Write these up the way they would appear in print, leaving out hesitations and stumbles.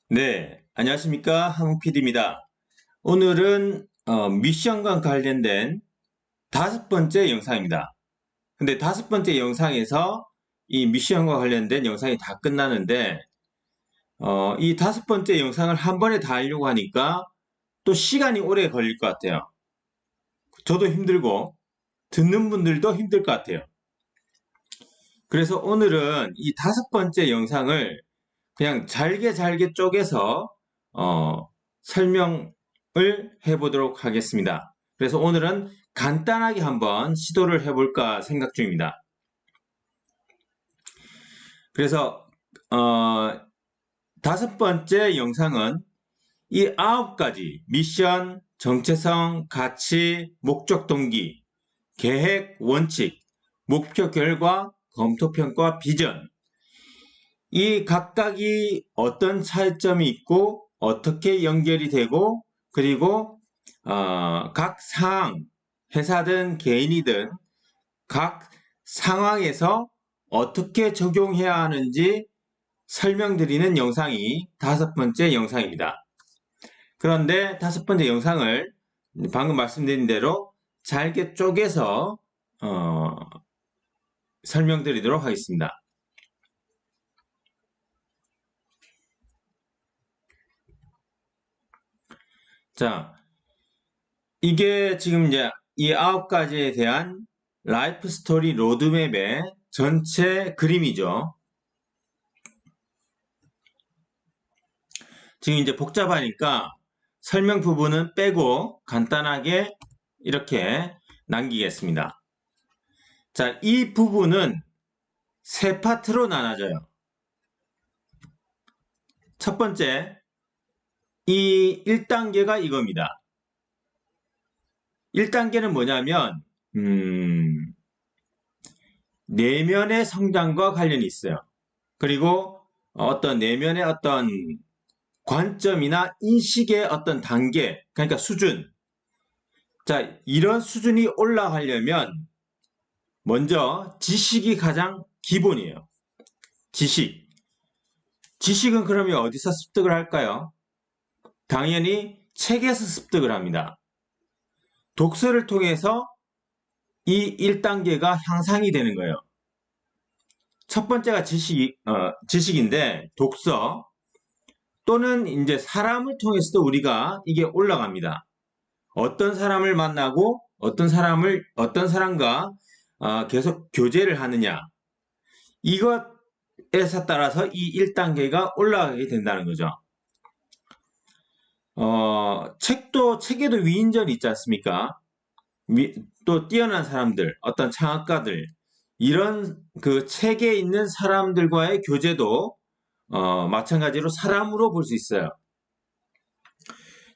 네, 안녕하십니까. 한국PD입니다. 오늘은 미션과 관련된 5번째 영상입니다. 근데 5번째 영상에서 이 미션과 관련된 영상이 다 끝나는데 이 5번째 영상을 한 번에 다 하려고 하니까 또 시간이 오래 걸릴 것 같아요. 저도 힘들고 듣는 분들도 힘들 것 같아요. 그래서 오늘은 이 5번째 영상을 그냥 잘게 쪼개서 설명을 해보도록 하겠습니다. 그래서 오늘은 간단하게 한번 시도를 해볼까 생각 중입니다. 그래서 5번째 영상은 이 9가지 미션, 정체성, 가치, 목적 동기, 계획, 원칙, 목표 결과, 검토 평가, 비전, 이 각각이 어떤 차이점이 있고 어떻게 연결이 되고 그리고 각 상황, 회사든 개인이든 각 상황에서 어떻게 적용해야 하는지 설명드리는 영상이 5번째 영상입니다. 그런데 5번째 영상을 방금 말씀드린 대로 잘게 쪼개서 설명드리도록 하겠습니다. 자, 이게 지금 이제 이 9가지에 대한 라이프 스토리 로드맵의 전체 그림이죠. 지금 이제 복잡하니까 설명 부분은 빼고 간단하게 이렇게 남기겠습니다. 자, 이 부분은 세 파트로 나눠져요. 첫 번째, 이 1단계가 이겁니다. 1단계는 뭐냐면 내면의 성장과 관련이 있어요. 그리고 어떤 내면의 어떤 관점이나 인식의 어떤 단계, 그러니까 수준. 자, 이런 수준이 올라가려면 먼저 지식이 가장 기본이에요. 지식. 지식은 그러면 어디서 습득을 할까요? 당연히 책에서 습득을 합니다. 독서를 통해서 이 1단계가 향상이 되는 거예요. 첫 번째가 지식인데 독서 또는 이제 사람을 통해서도 우리가 이게 올라갑니다. 어떤 사람을 만나고 어떤 사람과 계속 교제를 하느냐. 이것에서 따라서 이 1단계가 올라가게 된다는 거죠. 책에도 위인전이 있지 않습니까? 또 뛰어난 사람들, 어떤 창업가들, 이런 그 책에 있는 사람들과의 교제도 마찬가지로 사람으로 볼 수 있어요.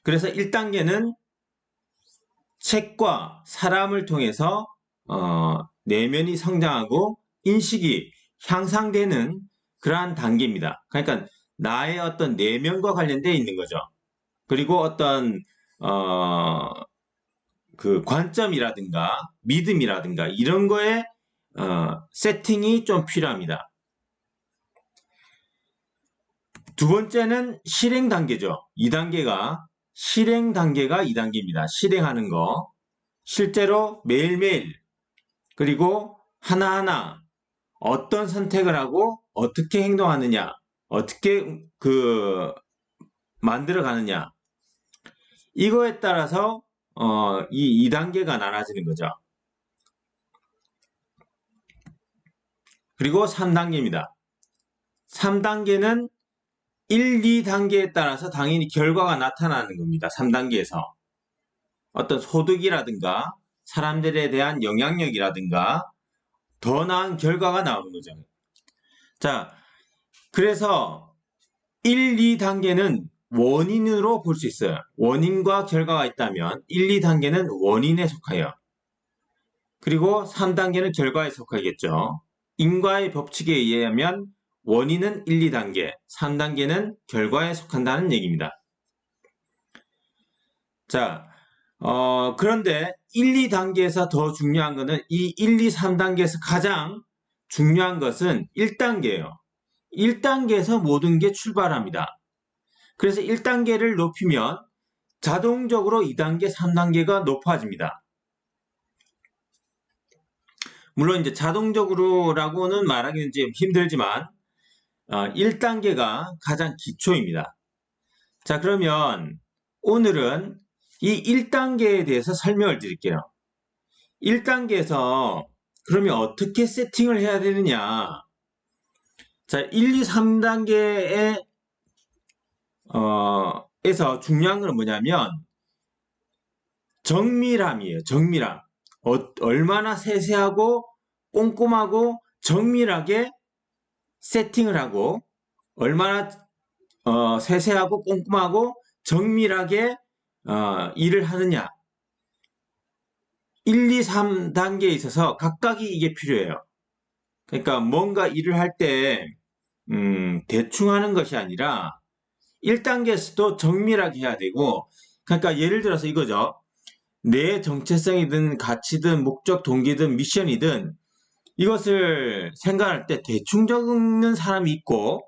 그래서 1단계는 책과 사람을 통해서 내면이 성장하고 인식이 향상되는 그러한 단계입니다. 그러니까 나의 어떤 내면과 관련되어 있는 거죠. 그리고 어떤 그 관점이라든가 믿음이라든가 이런 거에 세팅이 좀 필요합니다. 두 번째는 실행 단계죠. 2단계가 실행 단계가 2단계입니다. 실행하는 거. 실제로 매일매일 그리고 하나하나 어떤 선택을 하고 어떻게 행동하느냐, 어떻게 만들어 가느냐. 이거에 따라서 이 2단계가 나눠지는 거죠. 그리고 3단계입니다. 3단계는 1, 2단계에 따라서 당연히 결과가 나타나는 겁니다. 3단계에서. 어떤 소득이라든가 사람들에 대한 영향력이라든가 더 나은 결과가 나오는 거죠. 자, 그래서 1, 2단계는 원인으로 볼 수 있어요. 원인과 결과가 있다면 1, 2단계는 원인에 속하여. 그리고 3단계는 결과에 속하겠죠. 인과의 법칙에 의하면 원인은 1, 2단계, 3단계는 결과에 속한다는 얘기입니다. 자, 그런데 1, 2단계에서 더 중요한 것은 이 1, 2, 3단계에서 가장 중요한 것은 1단계예요. 1단계에서 모든 게 출발합니다. 그래서 1단계를 높이면 자동적으로 2단계, 3단계가 높아집니다. 물론 이제 자동적으로라고는 말하기는 좀 힘들지만 1단계가 가장 기초입니다. 자, 그러면 오늘은 이 1단계에 대해서 설명을 드릴게요. 1단계에서 그러면 어떻게 세팅을 해야 되느냐. 자, 1, 2, 3단계에 에서 중요한 건 뭐냐면 정밀함이에요. 정밀함. 얼마나 세세하고 꼼꼼하고 정밀하게 세팅을 하고 얼마나 세세하고 꼼꼼하고 정밀하게 일을 하느냐. 1, 2, 3단계에 있어서 각각이 이게 필요해요. 그러니까 뭔가 일을 할 때 대충 하는 것이 아니라 1단계에서도 정밀하게 해야 되고, 그러니까 예를 들어서 이거죠. 내 정체성이든 가치든 목적, 동기든 미션이든 이것을 생각할 때 대충 적는 사람이 있고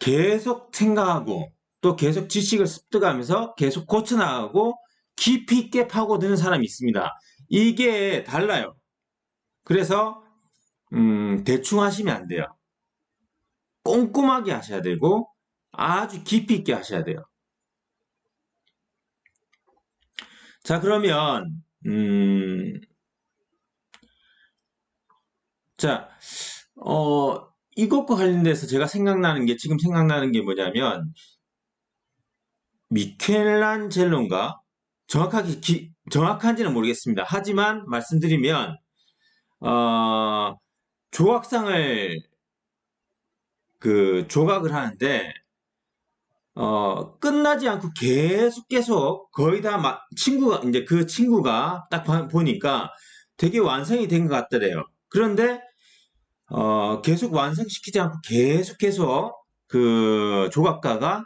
계속 생각하고 또 계속 지식을 습득하면서 계속 고쳐나가고 깊이 있게 파고드는 사람이 있습니다. 이게 달라요. 그래서 대충 하시면 안 돼요. 꼼꼼하게 하셔야 되고 아주 깊이 있게 하셔야 돼요. 자, 그러면 자, 이것과 관련돼서 제가 지금 생각나는 게 뭐냐면 미켈란젤로인가? 정확한지는 모르겠습니다. 하지만 말씀드리면 조각상을 조각을 하는데 끝나지 않고 계속 거의 다 이제 그 친구가 딱 보니까 되게 완성이 된 것 같더래요. 그런데 계속 완성시키지 않고 계속 그 조각가가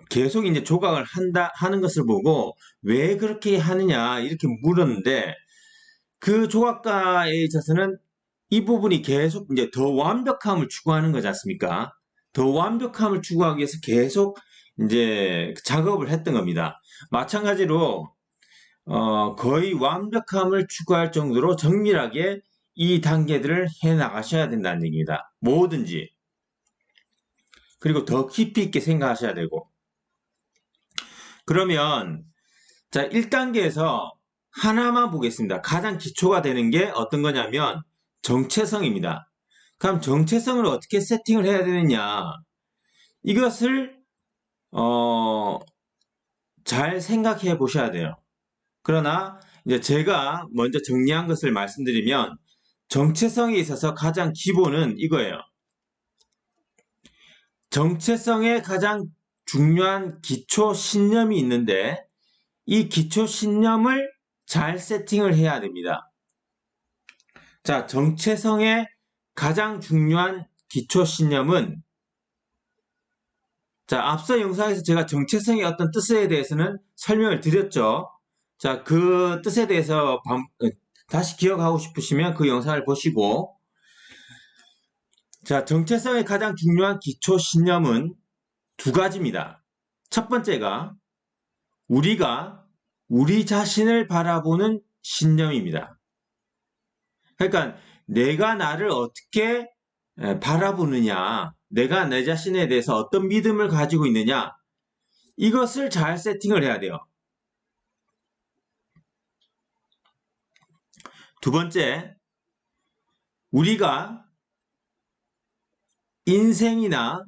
계속 이제 조각을 하는 것을 보고 왜 그렇게 하느냐 이렇게 물었는데 그 조각가에 있어서는 이 부분이 계속 이제 더 완벽함을 추구하는 거지 않습니까? 더 완벽함을 추구하기 위해서 계속 이제 작업을 했던 겁니다. 마찬가지로 거의 완벽함을 추구할 정도로 정밀하게 이 단계들을 해 나가셔야 된다는 얘기입니다. 뭐든지. 그리고 더 깊이 있게 생각하셔야 되고. 그러면 자, 1단계에서 하나만 보겠습니다. 가장 기초가 되는 게 어떤 거냐면 정체성입니다. 그럼 정체성을 어떻게 세팅을 해야 되느냐? 이것을 잘 생각해 보셔야 돼요. 그러나 이제 제가 먼저 정리한 것을 말씀드리면 정체성에 있어서 가장 기본은 이거예요. 정체성에 가장 중요한 기초 신념이 있는데 이 기초 신념을 잘 세팅을 해야 됩니다. 자, 정체성의 가장 중요한 기초 신념은 자, 앞서 영상에서 제가 정체성의 어떤 뜻에 대해서는 설명을 드렸죠. 자, 그 뜻에 대해서 다시 기억하고 싶으시면 그 영상을 보시고 자, 정체성의 가장 중요한 기초 신념은 두 가지입니다. 첫 번째가 우리가 우리 자신을 바라보는 신념입니다. 그러니까 내가 나를 어떻게 바라보느냐, 내가 내 자신에 대해서 어떤 믿음을 가지고 있느냐, 이것을 잘 세팅을 해야 돼요. 두 번째, 우리가 인생이나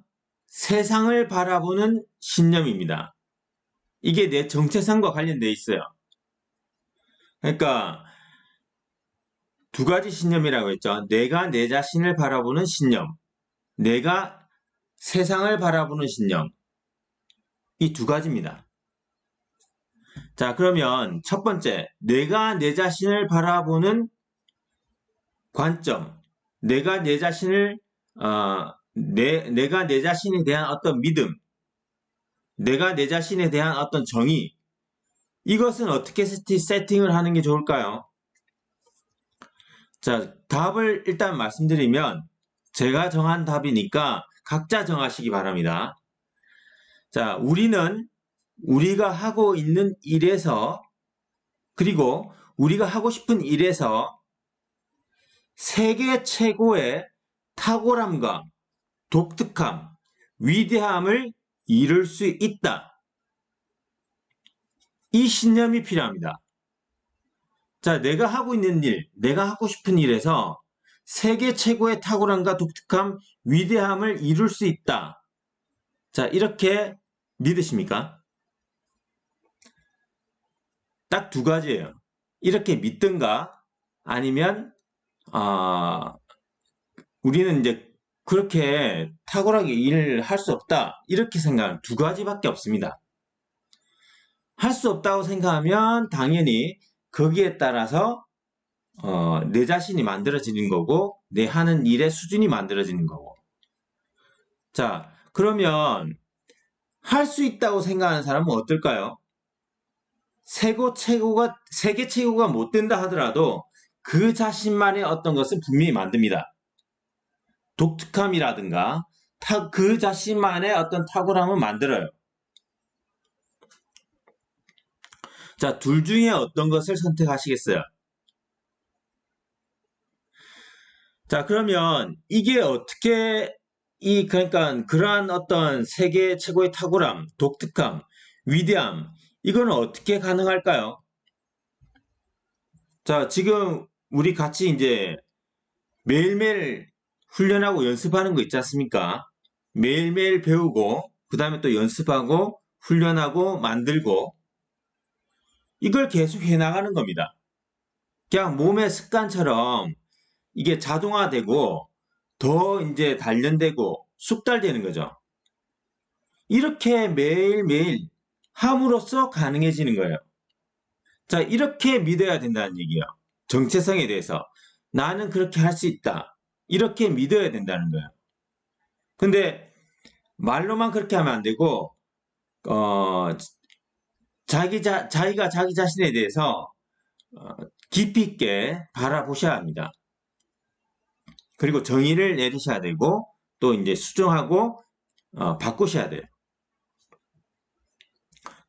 세상을 바라보는 신념입니다. 이게 내 정체성과 관련되어 있어요. 그러니까 두 가지 신념이라고 했죠. 내가 내 자신을 바라보는 신념, 내가 세상을 바라보는 신념. 이 두 가지입니다. 자, 그러면 첫 번째, 내가 내 자신을 바라보는 관점, 내가 내 자신을 내가 내 자신에 대한 어떤 믿음, 내가 내 자신에 대한 어떤 정의, 이것은 어떻게 세팅을 하는 게 좋을까요? 자, 답을 일단 말씀드리면 제가 정한 답이니까 각자 정하시기 바랍니다. 자, 우리는 우리가 하고 있는 일에서 그리고 우리가 하고 싶은 일에서 세계 최고의 탁월함과 독특함, 위대함을 이룰 수 있다. 이 신념이 필요합니다. 자, 내가 하고 있는 일, 내가 하고 싶은 일에서 세계 최고의 탁월함과 독특함, 위대함을 이룰 수 있다. 자, 이렇게 믿으십니까? 딱 두 가지예요. 이렇게 믿든가 아니면 우리는 이제 그렇게 탁월하게 일을 할 수 없다. 이렇게 생각하는 두 가지밖에 없습니다. 할 수 없다고 생각하면 당연히 거기에 따라서 내 자신이 만들어지는 거고 내 하는 일의 수준이 만들어지는 거고. 자, 그러면 할 수 있다고 생각하는 사람은 어떨까요? 세계 최고가 못 된다 하더라도 그 자신만의 어떤 것은 분명히 만듭니다. 독특함이라든가 그 자신만의 어떤 탁월함을 만들어요. 자, 둘 중에 어떤 것을 선택하시겠어요? 자, 그러면 이게 어떻게 그러니까 그러한 어떤 세계 최고의 탁월함, 독특함, 위대함, 이거는 어떻게 가능할까요? 자, 지금 우리 같이 이제 매일매일 훈련하고 연습하는 거 있지 않습니까? 매일매일 배우고, 그 다음에 또 연습하고, 훈련하고, 만들고, 이걸 계속 해나가는 겁니다. 그냥 몸의 습관처럼 이게 자동화되고, 더 이제 단련되고, 숙달되는 거죠. 이렇게 매일매일 함으로써 가능해지는 거예요. 자, 이렇게 믿어야 된다는 얘기예요. 정체성에 대해서. 나는 그렇게 할 수 있다. 이렇게 믿어야 된다는 거예요. 근데 말로만 그렇게 하면 안 되고 자기가 자기 자신에 대해서 깊이 있게 바라보셔야 합니다. 그리고 정의를 내리셔야 되고 또 이제 수정하고 바꾸셔야 돼요.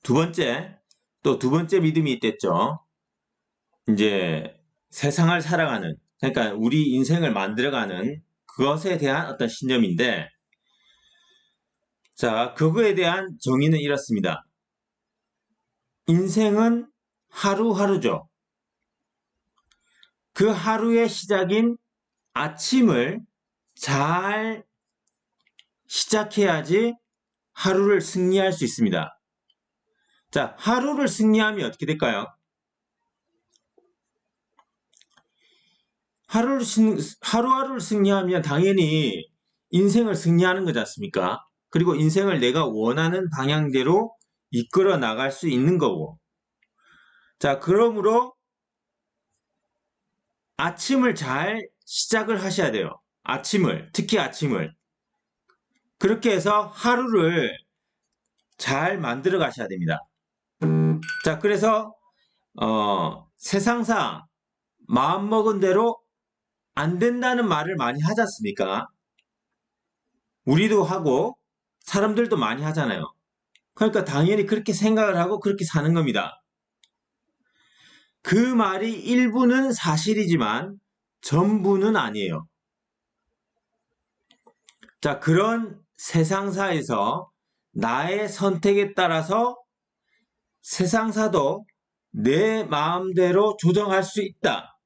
두 번째 믿음이 있댔죠. 이제 세상을 살아가는, 그러니까 우리 인생을 만들어가는 그것에 대한 어떤 신념인데, 자, 그거에 대한 정의는 이렇습니다. 인생은 하루하루죠. 그 하루의 시작인 아침을 잘 시작해야지 하루를 승리할 수 있습니다. 자, 하루를 승리하면 어떻게 될까요? 하루하루를 승리하면 당연히 인생을 승리하는 거지 않습니까? 그리고 인생을 내가 원하는 방향대로 이끌어 나갈 수 있는 거고. 자, 그러므로 아침을 잘 시작을 하셔야 돼요. 특히 아침을. 그렇게 해서 하루를 잘 만들어 가셔야 됩니다. 자, 그래서 세상사 마음먹은 대로 안 된다는 말을 많이 하지 않습니까? 우리도 하고 사람들도 많이 하잖아요. 그러니까 당연히 그렇게 생각을 하고 그렇게 사는 겁니다. 그 말이 일부는 사실이지만 전부는 아니에요. 자, 그런 세상사에서 나의 선택에 따라서 세상사도 내 마음대로 조정할 수 있다.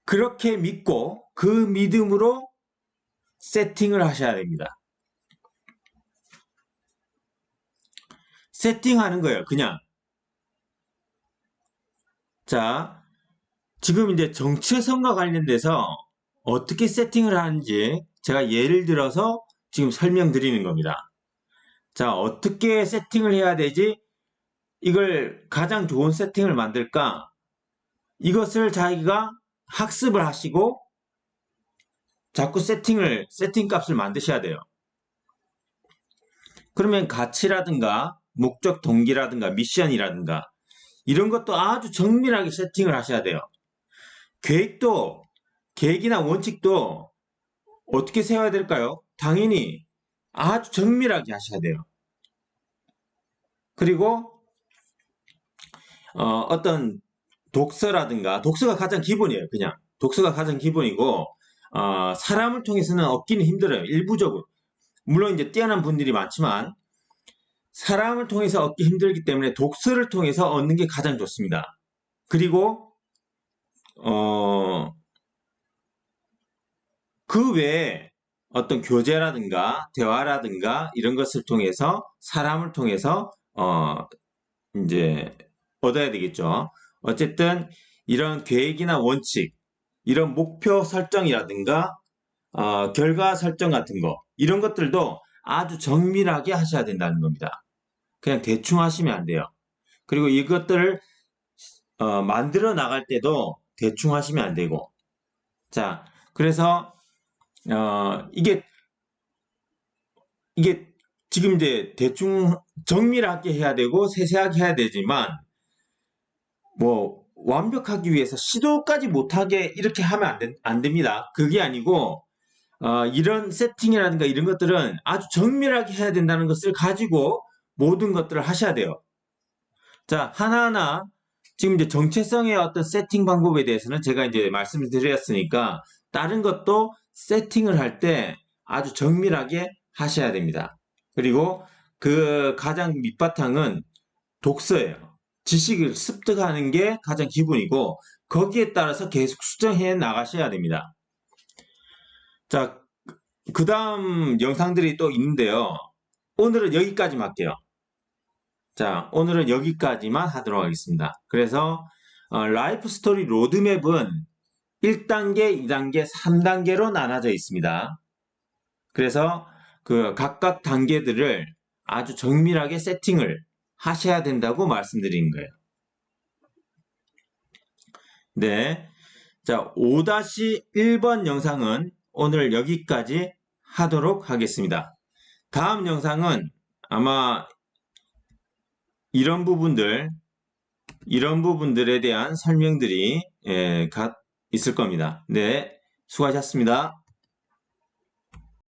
그렇게 믿고 그 믿음으로 세팅을 하셔야 됩니다. 세팅하는 거예요, 그냥. 자, 지금 이제 정체성과 관련돼서 어떻게 세팅을 하는지 제가 예를 들어서 지금 설명드리는 겁니다. 자, 어떻게 세팅을 해야 되지? 이걸 가장 좋은 세팅을 만들까? 이것을 자기가 학습을 하시고 자꾸 세팅 값을 만드셔야 돼요. 그러면 가치라든가 목적 동기라든가 미션이라든가 이런 것도 아주 정밀하게 세팅을 하셔야 돼요. 계획이나 원칙도 어떻게 세워야 될까요? 당연히 아주 정밀하게 하셔야 돼요. 그리고 어떤 독서가 가장 기본이에요. 그냥 독서가 가장 기본이고 사람을 통해서는 얻기는 힘들어요. 일부적으로. 물론 이제 뛰어난 분들이 많지만 사람을 통해서 얻기 힘들기 때문에 독서를 통해서 얻는 게 가장 좋습니다. 그리고 그 외에 어떤 교재라든가 대화라든가 이런 것을 통해서 사람을 통해서 이제 얻어야 되겠죠. 어쨌든 이런 계획이나 원칙, 이런 목표 설정이라든가 결과 설정 같은 거 이런 것들도 아주 정밀하게 하셔야 된다는 겁니다. 그냥 대충 하시면 안 돼요. 그리고 이것들을 만들어 나갈 때도 대충 하시면 안 되고 자 그래서 이게 지금 이제 대충 정밀하게 해야 되고 세세하게 해야 되지만 뭐 완벽하기 위해서 시도까지 못하게 이렇게 하면 안 됩니다. 그게 아니고 이런 세팅이라든가 이런 것들은 아주 정밀하게 해야 된다는 것을 가지고 모든 것들을 하셔야 돼요. 자, 하나하나 지금 이제 정체성의 어떤 세팅 방법에 대해서는 제가 이제 말씀을 드렸으니까 다른 것도 세팅을 할 때 아주 정밀하게 하셔야 됩니다. 그리고 그 가장 밑바탕은 독서예요. 지식을 습득하는 게 가장 기본이고 거기에 따라서 계속 수정해 나가셔야 됩니다. 자, 그 다음 영상들이 또 있는데요. 오늘은 여기까지만 할게요. 자, 오늘은 여기까지만 하도록 하겠습니다. 그래서 라이프 스토리 로드맵은 1단계, 2단계, 3단계로 나눠져 있습니다. 그래서 그 각각 단계들을 아주 정밀하게 세팅을 하셔야 된다고 말씀드리는 거예요. 네. 자, 5-1번 영상은 오늘 여기까지 하도록 하겠습니다. 다음 영상은 아마 이런 부분들에 대한 설명들이 있을 겁니다. 네. 수고하셨습니다.